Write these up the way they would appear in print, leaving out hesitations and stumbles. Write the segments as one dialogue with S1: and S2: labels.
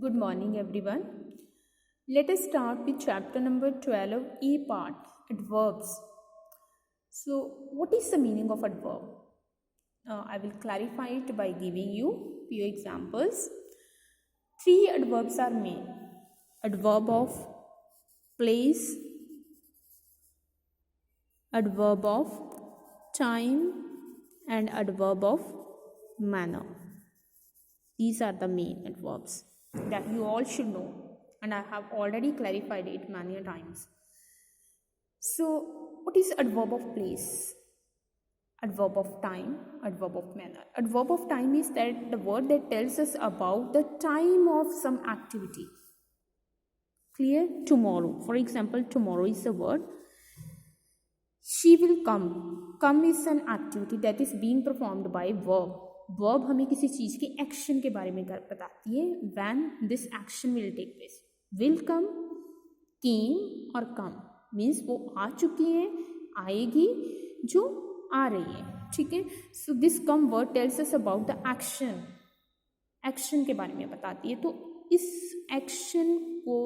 S1: Good morning, everyone. Let us start with chapter number 12, E part, adverbs. So, what is the meaning of adverb? I will clarify it by giving you few examples. 3 adverbs are made: adverb of place, adverb of time, and adverb of manner. These are the main adverbs that you all should know, and I have already clarified it many times. So, what is adverb of place? Adverb of time, adverb of manner. Adverb of time is that the word that tells us about the time of some activity. Clear? Tomorrow. For example, tomorrow is the word. She will come. Come is an activity that is being performed by verb. Verb हमें किसी चीज़ के action के बारे में बताती है. When this action will take place. Will come, came और come means वो आ चुकी है, आएगी, जो आ रही है. ठीक है. So this come word tales us about the action. Action के बारे में बताती है. तो इस एक्शन को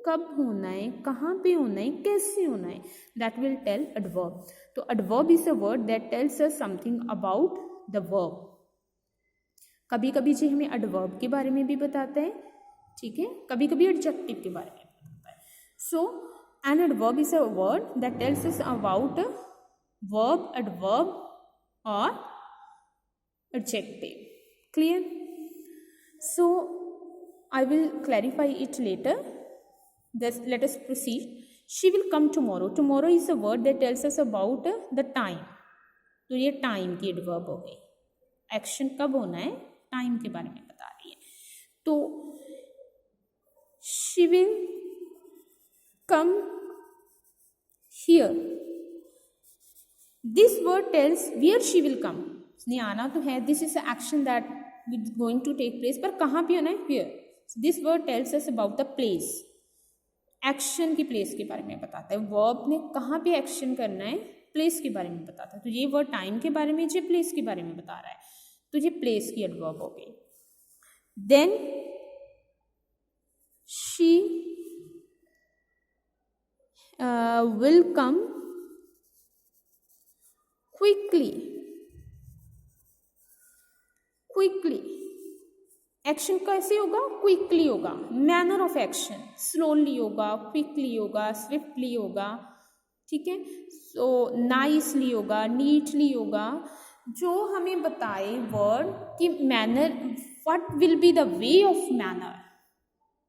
S1: कब होना है, कहाँ पे होना है, कैसे होना है, दैट विल टेल एडवर्ब. तो adverb is a word that tells us something about the verb. कभी कभी जी हमें एडवर्ब के बारे में भी बताता है. ठीक है. कभी कभी एडजेक्टिव के बारे में बताता है. So an adverb is a word that tells us about verb, adverb और adjective. Clear? So I will clarify it later. Let us proceed. She will come tomorrow. Tomorrow is a word that tells us about the time. तो ये time की adverb हो गई. Action कब होना है, time के बारे में बता रही है. तो she will come here. This word tells where she will come. उसने आना तो है. This is an action that is going to take place. पर कहाँ पे होना है? Here. This word tales us about the place. Action की प्लेस के बारे में बताता है. वर्ब ने कहाँ पे एक्शन करना है, प्लेस के बारे में बताता है. तो ये वर्ड टाइम के बारे में, ये प्लेस के बारे में बता रहा है. तो ये प्लेस की एडवर्ब हो गई. Then she will come quickly. Quickly action कैसे होगा? क्विकली होगा. मैनर ऑफ एक्शन स्लोली होगा, क्विकली होगा, स्विफ्टली होगा. ठीक है. सो नाइसली होगा, नीटली होगा. जो हमें बताए वर्ड कि manner, what will be the way of manner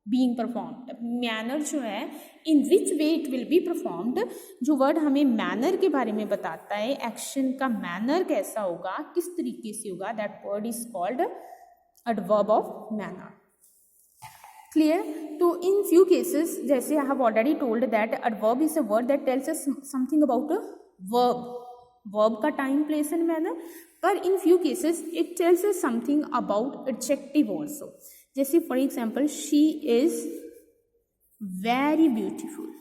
S1: being performed. Manner जो है, in which way it will be performed. जो वर्ड हमें मैनर के बारे में बताता है, एक्शन का मैनर कैसा होगा, किस तरीके से होगा, that word is called adverb of manner. Clear? तो in few cases, जैसे I have already told that adverb is a word that tells us something about a verb. Verb का time, place and manner. पर in few cases it tells us something about adjective also. जैसे for example, she is very beautiful.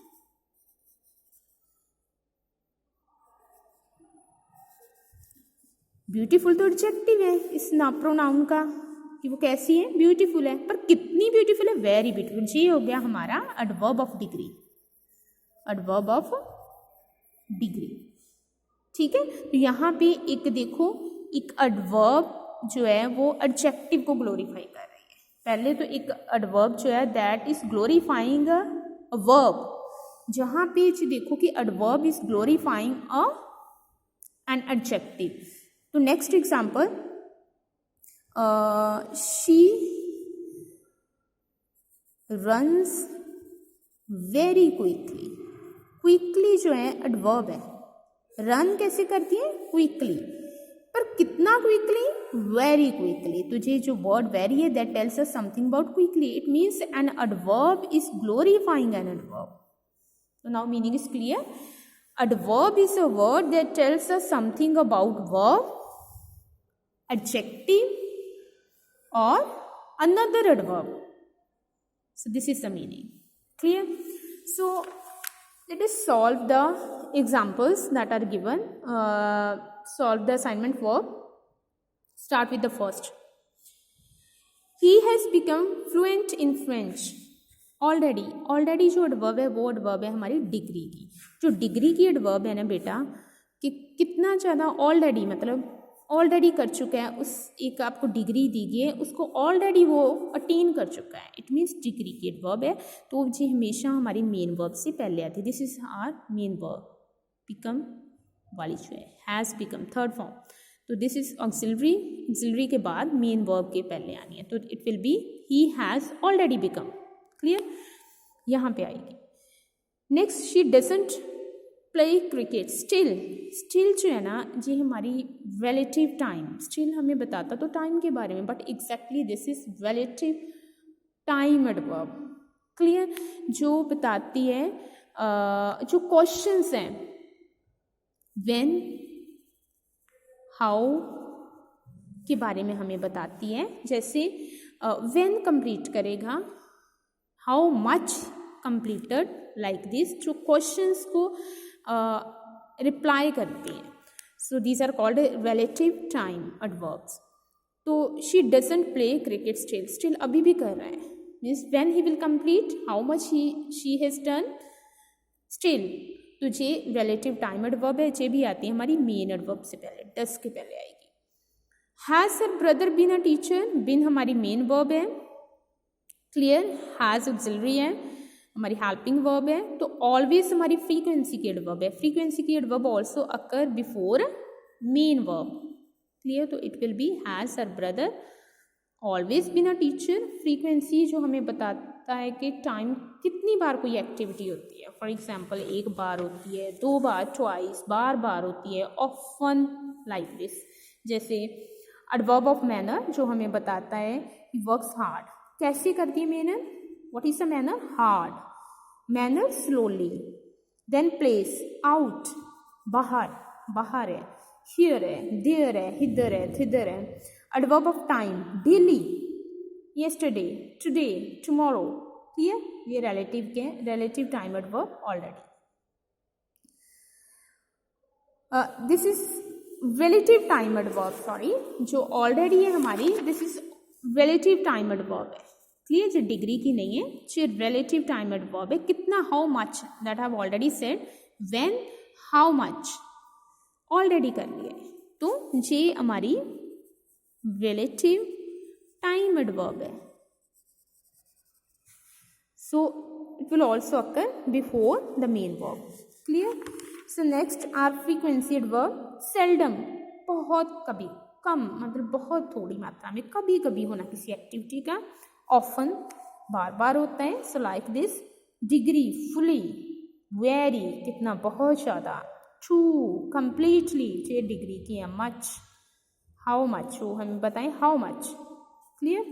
S1: Beautiful तो adjective है इस ना pronoun का कि वो कैसी है, ब्यूटीफुल है. पर कितनी ब्यूटीफुल है? Very beautiful. ये हो गया हमारा adverb of degree. Adverb of degree. ठीक है. तो यहाँ पे एक देखो, एक एडवर्ब जो है वो एडजेक्टिव को ग्लोरीफाई कर रही है. पहले तो एक एडवर्ब जो है that is glorifying a verb. जहाँ पे देखो कि adverb is glorifying a an adjective. तो next example, she runs very quickly. Quickly जो है एडवर्ब है. रन कैसे करती है? क्विकली. पर कितना क्विकली? Very quickly. तो ये जो वर्ड वेरी है that tells us something about quickly. It means an adverb is glorifying an adverb. तो now meaning is clear. Adverb is a word that tells us something about verb, adjective or another adverb. So this is the meaning. Clear? So let us solve the examples that are given. Solve the assignment verb. Start with the first. He has become fluent in French. Already जो adverb है वो adverb है हमारी degree की। जो degree की adverb है ना बेटा, कि कितना ज़्यादा ऑलरेडी, मतलब ऑलरेडी कर चुका है, उस एक आपको डिग्री दी गई है, उसको ऑलरेडी वो अटेन कर चुका है, इट मीन्स डिग्री की एडवर्ब है। तो जी हमेशा हमारी मेन वर्ब से पहले आती है। This is our main verb. Become वाली जो है हैज़ बिकम थर्ड फॉर्म, तो दिस इज ऑक्सिलरी के बाद मेन वर्ब के पहले आनी है, तो it will be he has already become. Clear, यहाँ पे आएगी। Next, she doesn't play cricket. Still जो है ना जी हमारी रिलेटिव टाइम, स्टिल हमें बताता तो टाइम के बारे में, but exactly this is relative time adverb. Clear, जो बताती है जो क्वेश्चंस हैं व्हेन हाउ के बारे में हमें बताती है। जैसे व्हेन कंप्लीट करेगा, how much completed, like this, जो क्वेश्चंस को रिप्लाई करती हैं। So these are called relative time adverbs. तो she doesn't play cricket still अभी भी कर रहा है, means when he will complete, how much she has done, still. तो जे रिलेटिव टाइम एडवर्ब है, जे भी आती है हमारी मेन एडवर्ब से पहले, डस के पहले आएगी। Has her brother been a teacher, been हमारी मेन वर्ब है। क्लियर, हैज़ ऑक्सिलरी है, हमारी हेल्पिंग वर्ब है। तो ऑलवेज हमारी फ्रीक्वेंसी की एडवर्ब है। फ्रीक्वेंसी की adverb also occur before main verb. Clear, तो it will be has her brother always been a teacher. Frequency जो हमें बताता है कि टाइम कितनी बार कोई एक्टिविटी होती है। फॉर एग्जाम्पल, एक बार होती है, 2 बार, ट्वाइस, बार होती है, ऑफन, लाइक दिस। जैसे एडवर्ब ऑफ मैनर जो हमें बताता है ही वर्क्स हार्ड। कैसे करती है manner, what is the manner, hard. Manner slowly. Then place, out, बाहर है, हियर है, देयर है, हिदर है, थिदर है। Adverb of time, daily, yesterday, today, tomorrow. Clear, ये relative time adverb already. This is relative time adverb, sorry, जो already है हमारी, this is relative time adverb है। क्लियर, जो डिग्री की नहीं है, जो रिलेटिव टाइम एडवर्ब है। कितना, how much, that have already said. When, how much, already कर लिया है, तो जे हमारी रिलेटिव टाइम एडवर्ब है। So it will also occur before the main verb. Clear, so next are frequency adverb. Seldom, बहुत कभी, कम मतलब बहुत थोड़ी मात्रा में, कभी कभी होना किसी एक्टिविटी का। ऑफन, बार होता है। सो like this, degree, fully, very, कितना, बहुत ज़्यादा। ट्रू, कंप्लीटली, ये डिग्री की है। मच, हाउ मच, वो हमें बताएं हाउ मच। क्लियर,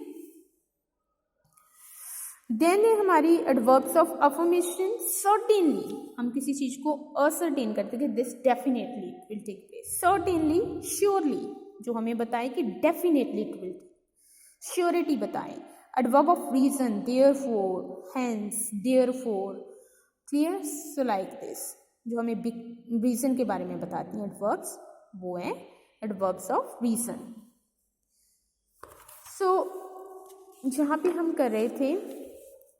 S1: देन है हमारी एडवर्ब्स ऑफ अफर्मेशन। सर्टेनली, हम किसी चीज को असर्टेन करते थे, this definitely will take place. Certainly, surely, जो हमें बताए कि डेफिनेटली इट विल, श्योरिटी बताएं। Adverb of reason, therefore, hence, therefore. Clear, so like this, जो हमें रीजन के बारे में बताती हैं एडवर्ब्स, वो है एडवर्ब्स ऑफ रीजन। सो जहाँ पे हम कर रहे थे,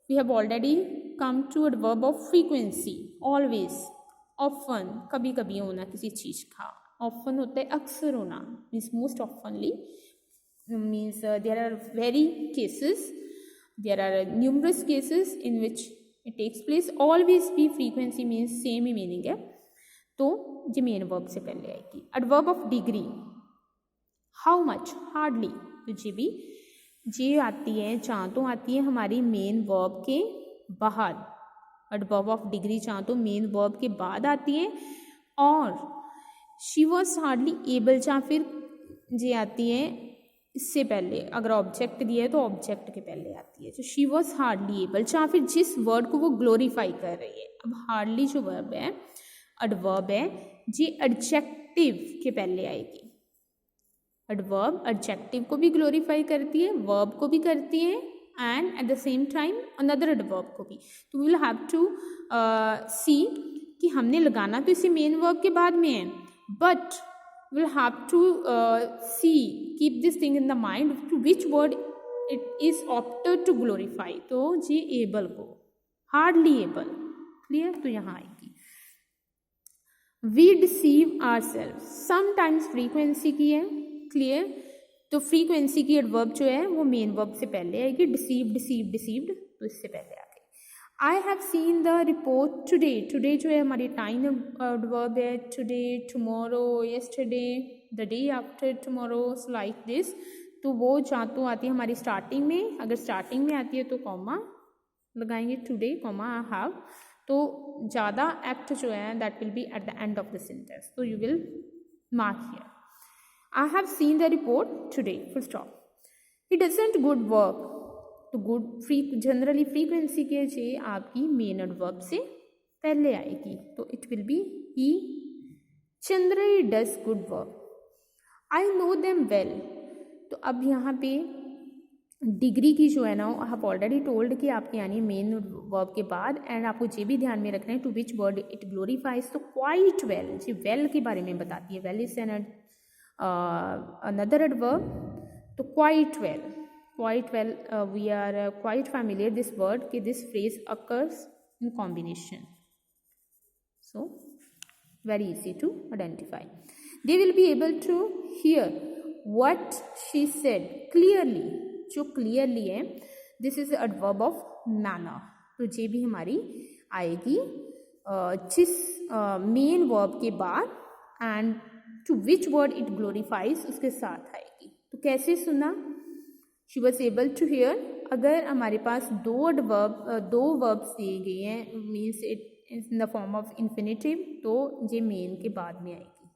S1: we have already come to adverb of frequency. Always, often, कभी कभी होना किसी चीज का। ऑफन होता है अक्सर होना, means most ऑफनली, means there are very cases, there are numerous cases in which it takes place. Always be frequency means same he meaning है, तो ये मेन वर्ब से पहले आएगी। Adverb of degree, how much, hardly, तो ये भी जे आती है, जहाँ तो आती है हमारी मेन वर्ब के बाद। एडवर्ब ऑफ डिग्री जहाँ तो मेन वर्ब के बाद आती है। और शी वॉज हार्डली एबल, जहाँ फिर जे आती है इससे पहले, अगर ऑब्जेक्ट दिया है तो ऑब्जेक्ट के पहले आती है। तो शी वॉज हार्डली एबल, जहाँ फिर जिस वर्ड को वो ग्लोरीफाई कर रही है। अब हार्डली जो वर्ब है, एडवर्ब है, जी एडजेक्टिव के पहले आएगी। एडवर्ब एडजेक्टिव को भी ग्लोरीफाई करती है, वर्ब को भी करती है, and at the same time another adverb को भी। तो वी विल हैव टू सी कि हमने लगाना तो इसे मेन वर्ब के बाद में है, but we'll have to keep this thing in the mind to which word it is opted to glorify, तो जी एबल को, हार्डली एबल, क्लियर, तो यहाँ आएगी। We deceive our self, sometimes frequency की है, क्लियर, तो फ्रीक्वेंसी की एडवर्ब जो है वो मेन वर्ब से पहले आएगी, डिसीव डिसीव डिसीव्ड तो इससे पहले आ गई। आई have seen the report today, today जो है हमारी टाइम एडवर्ब है, today, tomorrow, yesterday, the day after tomorrow, like this, तो वो जहाँ तो आती है हमारी स्टार्टिंग में, अगर स्टार्टिंग में आती है तो कॉमा लगाएंगे, टुडे कॉमा आई हैव, तो ज़्यादा एक्ट जो है that will be at the end of the sentence, तो you will mark here I have seen the report today, full stop. He doesn't good work, तो good free generally frequency के जे आपकी main adverb से पहले आएगी, तो it will be he generally does good work. I know them well, तो अब यहाँ पे डिग्री की जो है ना, आई हैव ऑलरेडी टोल्ड कि आपके यानी मेन वर्ब के बाद, एंड आपको ये भी ध्यान में रखना है to which word it glorifies, तो क्वाइट वेल जी वेल के बारे में बताती है, well is an another adverb, तो quite well we are quite familiar this word कि this phrase occurs in combination, so very easy to identify. They will be able to hear what she said clearly, जो clearly है this is the adverb of manner, तो ये भी हमारी आएगी जिस main verb के बाद and to which word it glorifies उसके साथ आएगी। तो कैसे सुना, she was able to hear, अगर हमारे पास दो वर्ब्स दिए गए हैं means it in the form of infinitive, तो ये मेन के बाद में आएगी,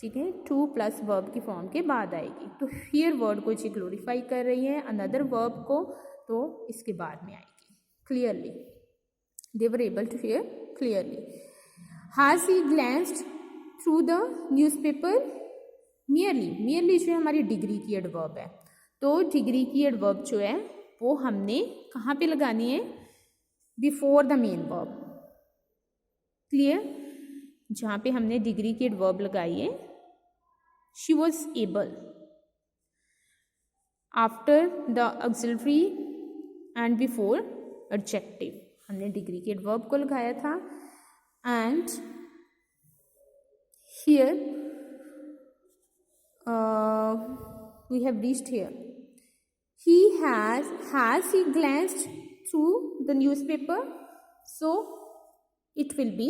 S1: ठीक है, टू प्लस वर्ब की फॉर्म के बाद आएगी, तो हियर वर्ड को ये ग्लोरीफाई कर रही है अनदर वर्ब को, तो इसके बाद में आएगी clearly, they were able to hear clearly. Has he glanced through the newspaper, merely जो है हमारी डिग्री की एडवर्ब है, तो डिग्री की एडवर्ब जो है वो हमने कहाँ पे लगानी है, before the main verb, clear, जहाँ पे हमने डिग्री की एडवर्ब लगाई है she was able, after the auxiliary and before adjective हमने डिग्री की एडवर्ब को लगाया था, and here we have reached here, he has he glanced through the newspaper, so it will be